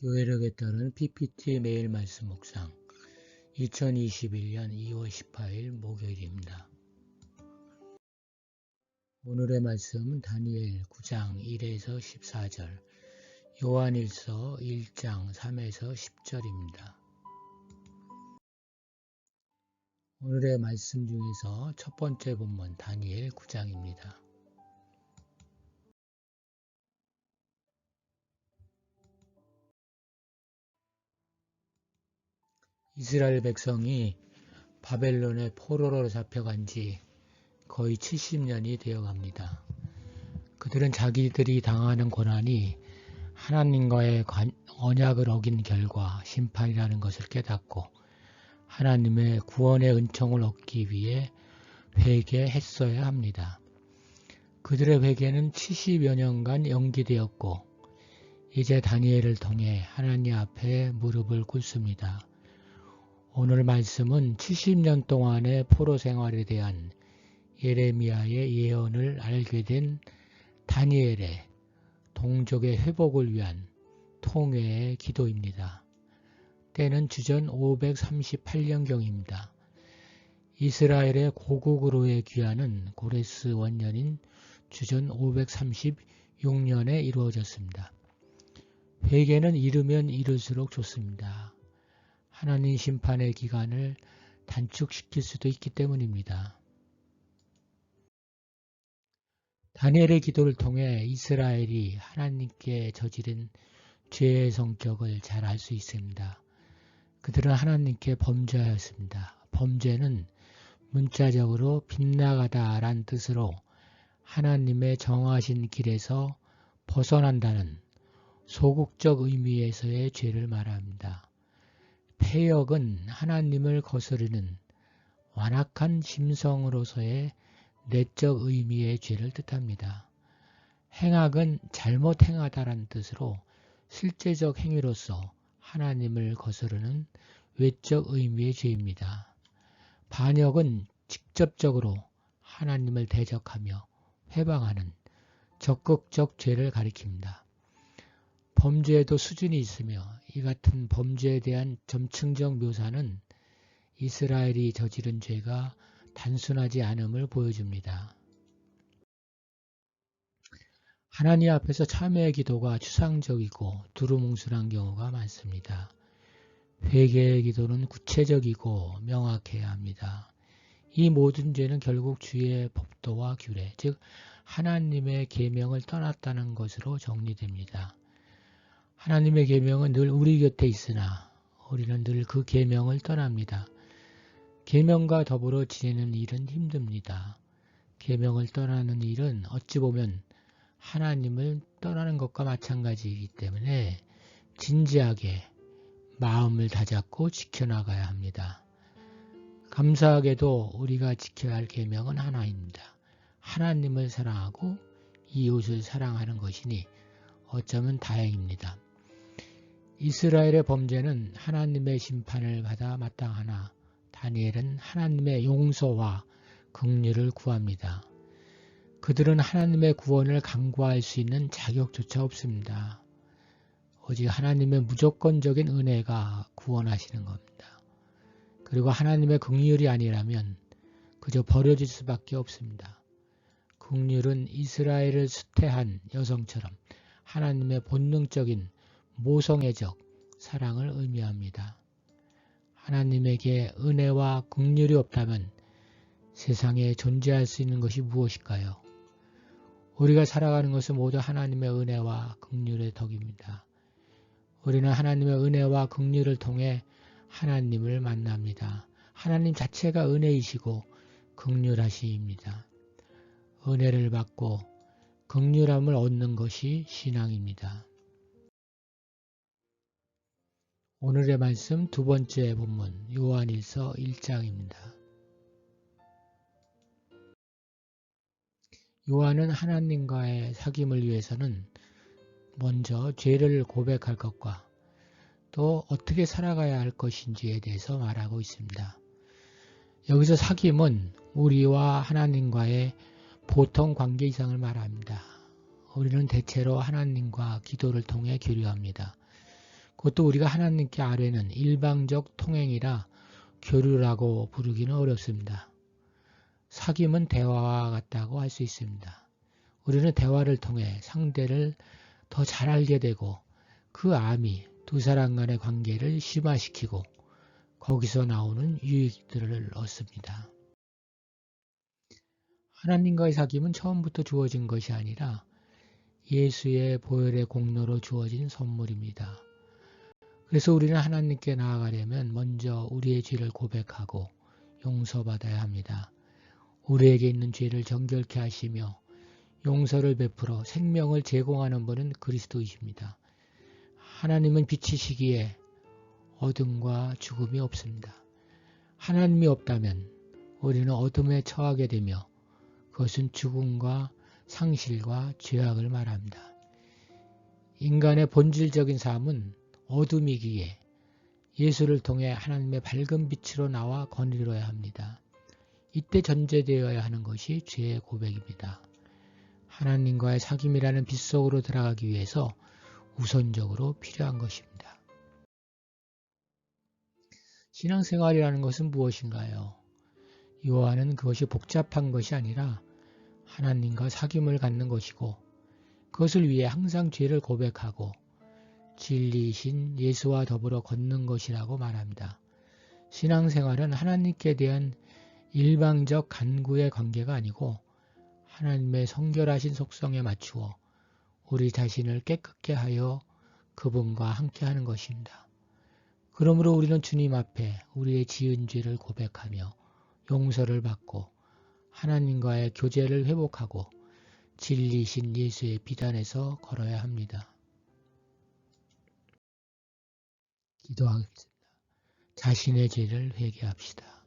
교회력에 따른 PPT 매일 말씀 묵상 2021년 2월 18일 목요일입니다. 오늘의 말씀은 다니엘 9장 1에서 14절, 요한일서 1장 3에서 10절입니다. 오늘의 말씀 중에서 첫 번째 본문 다니엘 9장입니다. 이스라엘 백성이 바벨론의 포로로 잡혀간 지 거의 70년이 되어갑니다. 그들은 자기들이 당하는 고난이 하나님과의 언약을 어긴 결과 심판이라는 것을 깨닫고 하나님의 구원의 은총을 얻기 위해 회개했어야 합니다. 그들의 회개는 70여 년간 연기되었고 이제 다니엘을 통해 하나님 앞에 무릎을 꿇습니다. 오늘 말씀은 70년 동안의 포로 생활에 대한 예레미야의 예언을 알게 된 다니엘의 동족의 회복을 위한 통회의 기도입니다. 때는 주전 538년경입니다. 이스라엘의 고국으로의 귀환은 고레스 원년인 주전 536년에 이루어졌습니다. 회개는 이르면 이를수록 좋습니다. 하나님 심판의 기간을 단축시킬 수도 있기 때문입니다. 다니엘의 기도를 통해 이스라엘이 하나님께 저지른 죄의 성격을 잘 알 수 있습니다. 그들은 하나님께 범죄하였습니다. 범죄는 문자적으로 빗나가다란 뜻으로 하나님의 정하신 길에서 벗어난다는 소극적 의미에서의 죄를 말합니다. 패역은 하나님을 거스르는 완악한 심성으로서의 내적 의미의 죄를 뜻합니다. 행악은 잘못 행하다란 뜻으로 실제적 행위로서 하나님을 거스르는 외적 의미의 죄입니다. 반역은 직접적으로 하나님을 대적하며 회방하는 적극적 죄를 가리킵니다. 범죄에도 수준이 있으며 이 같은 범죄에 대한 점층적 묘사는 이스라엘이 저지른 죄가 단순하지 않음을 보여줍니다. 하나님 앞에서 참회의 기도가 추상적이고 두루뭉술한 경우가 많습니다. 회개의 기도는 구체적이고 명확해야 합니다. 이 모든 죄는 결국 주의 법도와 규례, 즉 하나님의 계명을 떠났다는 것으로 정리됩니다. 하나님의 계명은 늘 우리 곁에 있으나 우리는 늘 그 계명을 떠납니다. 계명과 더불어 지내는 일은 힘듭니다. 계명을 떠나는 일은 어찌 보면 하나님을 떠나는 것과 마찬가지이기 때문에 진지하게 마음을 다잡고 지켜나가야 합니다. 감사하게도 우리가 지켜야 할 계명은 하나입니다. 하나님을 사랑하고 이웃을 사랑하는 것이니 어쩌면 다행입니다. 이스라엘의 범죄는 하나님의 심판을 받아 마땅하나 다니엘은 하나님의 용서와 긍휼을 구합니다. 그들은 하나님의 구원을 간구할 수 있는 자격조차 없습니다. 오직 하나님의 무조건적인 은혜가 구원하시는 겁니다. 그리고 하나님의 긍휼이 아니라면 그저 버려질 수밖에 없습니다. 긍휼은 이스라엘을 수태한 여성처럼 하나님의 본능적인 모성애적 사랑을 의미합니다. 하나님에게 은혜와 긍휼이 없다면 세상에 존재할 수 있는 것이 무엇일까요? 우리가 살아가는 것은 모두 하나님의 은혜와 긍휼의 덕입니다. 우리는 하나님의 은혜와 긍휼을 통해 하나님을 만납니다. 하나님 자체가 은혜이시고 긍휼하시입니다. 은혜를 받고 긍휼함을 얻는 것이 신앙입니다. 오늘의 말씀 두 번째 본문 요한일서 1장입니다. 요한은 하나님과의 사귐을 위해서는 먼저 죄를 고백할 것과 또 어떻게 살아가야 할 것인지에 대해서 말하고 있습니다. 여기서 사귐은 우리와 하나님과의 보통 관계 이상을 말합니다. 우리는 대체로 하나님과 기도를 통해 교류합니다. 그것도 우리가 하나님께 아뢰는 일방적 통행이라 교류라고 부르기는 어렵습니다. 사귐은 대화와 같다고 할 수 있습니다. 우리는 대화를 통해 상대를 더 잘 알게 되고 그 암이 두 사람 간의 관계를 심화시키고 거기서 나오는 유익들을 얻습니다. 하나님과의 사귐은 처음부터 주어진 것이 아니라 예수의 보혈의 공로로 주어진 선물입니다. 그래서 우리는 하나님께 나아가려면 먼저 우리의 죄를 고백하고 용서받아야 합니다. 우리에게 있는 죄를 정결케 하시며 용서를 베풀어 생명을 제공하는 분은 그리스도이십니다. 하나님은 빛이시기에 어둠과 죽음이 없습니다. 하나님이 없다면 우리는 어둠에 처하게 되며 그것은 죽음과 상실과 죄악을 말합니다. 인간의 본질적인 삶은 어둠이기에 예수를 통해 하나님의 밝은 빛으로 나와 거닐어야 합니다. 이때 전제되어야 하는 것이 죄의 고백입니다. 하나님과의 사귐이라는 빛 속으로 들어가기 위해서 우선적으로 필요한 것입니다. 신앙생활이라는 것은 무엇인가요? 요한은 그것이 복잡한 것이 아니라 하나님과 사귐을 갖는 것이고 그것을 위해 항상 죄를 고백하고 진리이신 예수와 더불어 걷는 것이라고 말합니다. 신앙생활은 하나님께 대한 일방적 간구의 관계가 아니고 하나님의 성결하신 속성에 맞추어 우리 자신을 깨끗게 하여 그분과 함께하는 것입니다. 그러므로 우리는 주님 앞에 우리의 지은 죄를 고백하며 용서를 받고 하나님과의 교제를 회복하고 진리이신 예수의 비단에서 걸어야 합니다. 기도하겠습니다. 자신의 죄를 회개합시다.